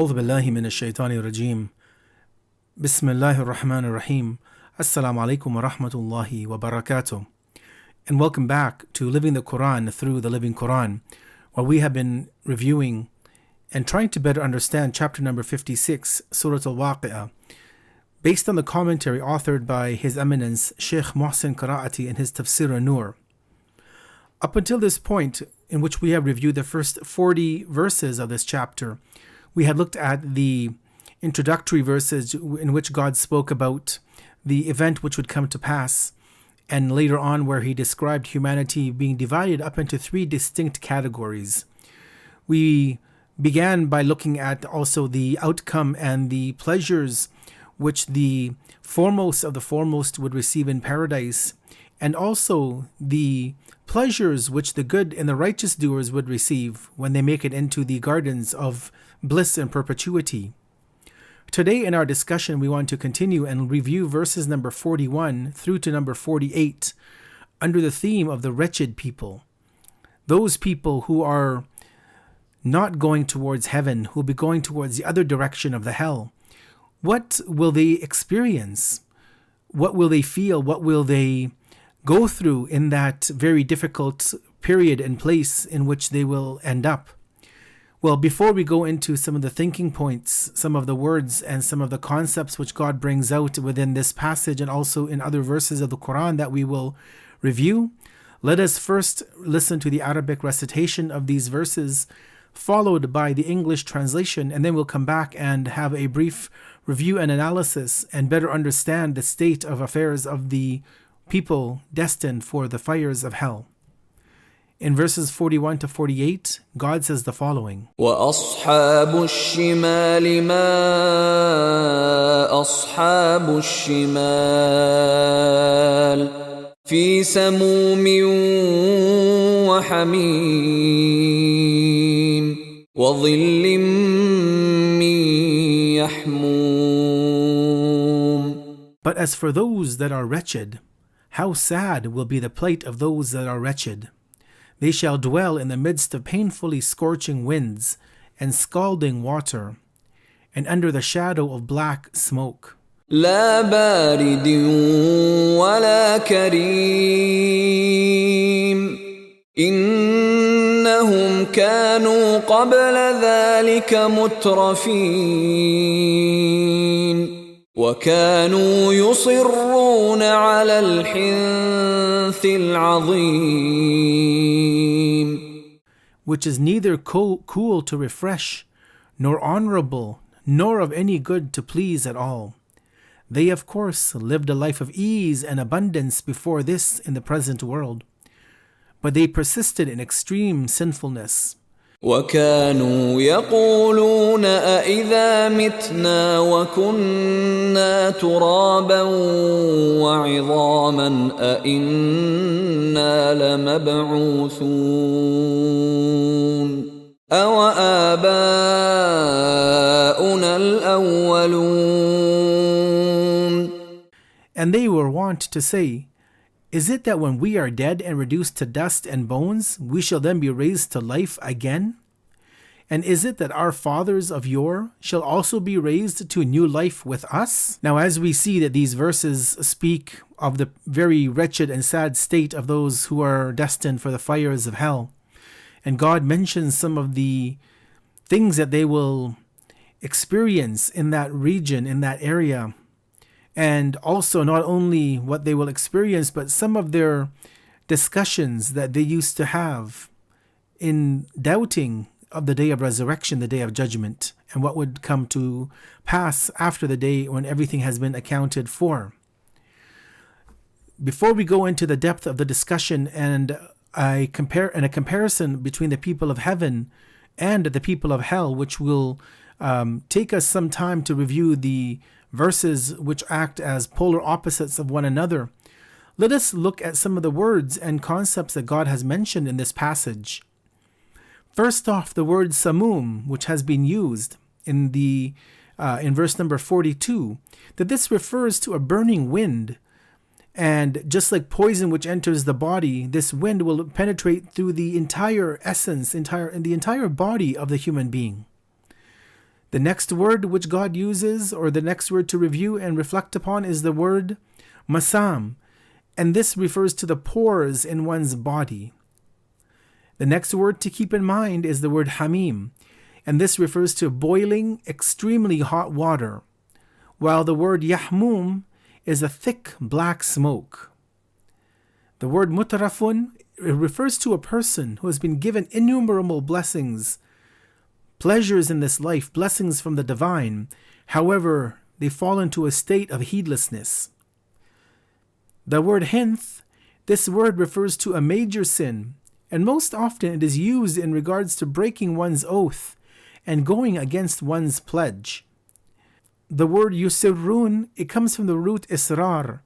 أعوذ بالله من الشيطان الرجيم بسم الله الرحمن الرحيم Assalamu alaikum wa rahmatullahi wa barakatuh. And welcome back to Living the Quran through the Living Quran, where we have been reviewing and trying to better understand chapter number 56, Surah al-Waqiyah, based on the commentary authored by His Eminence Sheikh Muhsin Qiraati in his Tafsir an-Nur. Up until this point, in which we have reviewed the first 40 verses of this chapter, we had looked at the introductory verses in which God spoke about the event which would come to pass, and later on where He described humanity being divided up into three distinct categories. We began by looking at also the outcome and the pleasures which the foremost of the foremost would receive in paradise, and also the pleasures which the good and the righteous doers would receive when they make it into the gardens of bliss and perpetuity. Today in our discussion, we want to continue and review verses number 41 through to number 48 under the theme of the wretched people. Those people who are not going towards heaven, who will be going towards the other direction of the hell. What will they experience? What will they feel? What will they go through in that very difficult period and place in which they will end up? Well, before we go into some of the thinking points, some of the words and some of the concepts which God brings out within this passage and also in other verses of the Quran that we will review, let us first listen to the Arabic recitation of these verses, followed by the English translation, and then we'll come back and have a brief review and analysis and better understand the state of affairs of the people destined for the fires of hell. In verses 41 to 48, God says the following: وَأَصْحَابُ الشِّمَالِ مَا أَصْحَابُ الشِّمَالِ فِي سَمُومٍ وَحَمِيمٍ وَظِلٍّ مِّن يَحْمُومٍ. But as for those that are wretched, how sad will be the plight of those that are wretched. They shall dwell in the midst of painfully scorching winds and scalding water, and under the shadow of black smoke. لا بارد ولا كريم إنهم كانوا قبل ذلك مترفين وكانوا يصرون على الحنث العظيم. Which is neither cool to refresh, nor honorable, nor of any good to please at all. They, of course, lived a life of ease and abundance before this in the present world, but they persisted in extreme sinfulness. وَكَانُوا يَقُولُونَ أَإِذَا مِتْنَا وَكُنَّا تُرَابًا وَعِظَامًا أَإِنَّا لَمَبْعُوثُونَ أَوَآبَاؤُنَا الْأَوَّلُونَ. And they were wont to say, is it that when we are dead and reduced to dust and bones, we shall then be raised to life again? And is it that our fathers of yore shall also be raised to new life with us? Now, as we see that these verses speak of the very wretched and sad state of those who are destined for the fires of hell, and God mentions some of the things that they will experience in that region, in that area, and also not only what they will experience, but some of their discussions that they used to have in doubting of the day of resurrection, the day of judgment, and what would come to pass after the day when everything has been accounted for. Before we go into the depth of the discussion and a comparison between the people of heaven and the people of hell, which will take us some time to review the verses which act as polar opposites of one another, let us look at some of the words and concepts that God has mentioned in this passage. First off, the word samum, which has been used in verse number 42, that this refers to a burning wind. And just like poison which enters the body, this wind will penetrate through the entire essence, in the entire body of the human being. The next word which God uses, or the next word to review and reflect upon, is the word masam, and this refers to the pores in one's body. The next word to keep in mind is the word hamim, and this refers to boiling, extremely hot water, while the word yahmum is a thick black smoke. The word mutarafun refers to a person who has been given innumerable blessings, pleasures in this life, blessings from the divine. However, they fall into a state of heedlessness. The word hinth, this word refers to a major sin, and most often it is used in regards to breaking one's oath and going against one's pledge. The word yusirrun, it comes from the root israr,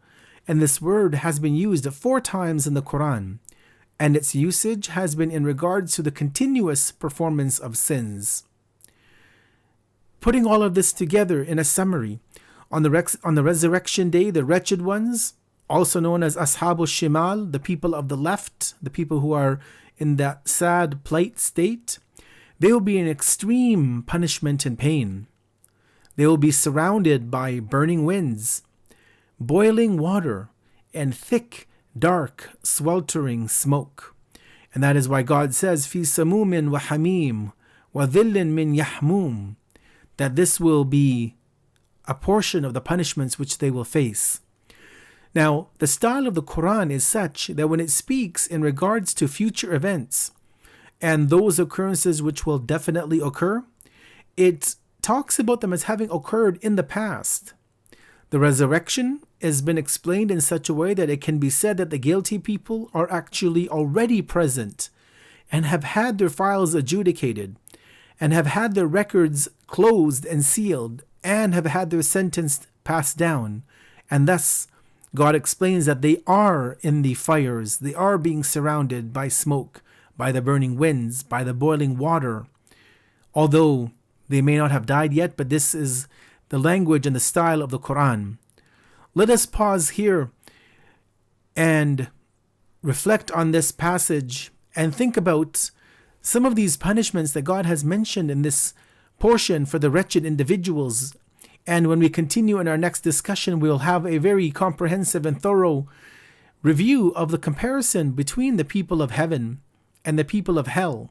and this word has been used 4 times in the Quran, and its usage has been in regards to the continuous performance of sins. Putting all of this together in a summary, on the resurrection day, the wretched ones, also known as Ashabul Shimal, the people of the left, the people who are in that sad plight state, they will be in extreme punishment and pain. They will be surrounded by burning winds, boiling water, and thick, dark, sweltering smoke. And that is why God says, Fi samumin wa hamim wa dhillin min yahmum, that this will be a portion of the punishments which they will face. Now, the style of the Quran is such that when it speaks in regards to future events and those occurrences which will definitely occur, it talks about them as having occurred in the past. The resurrection has been explained in such a way that it can be said that the guilty people are actually already present and have had their files adjudicated and have had their records closed and sealed and have had their sentence passed down. And thus, God explains that they are in the fires, they are being surrounded by smoke, by the burning winds, by the boiling water. Although they may not have died yet, but this is the language and the style of the Quran. Let us pause here and reflect on this passage and think about some of these punishments that God has mentioned in this portion for the wretched individuals. And when we continue in our next discussion, we will have a very comprehensive and thorough review of the comparison between the people of heaven and the people of hell,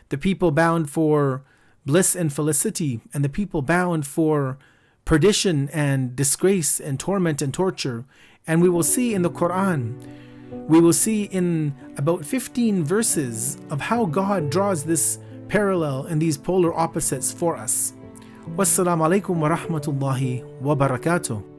the people bound for bliss and felicity, and the people bound for perdition and disgrace and torment and torture. And we will see in the Quran, we will see in about 15 verses of how God draws this parallel and these polar opposites for us. Wassalamu alaikum wa rahmatullahi wa barakatuh.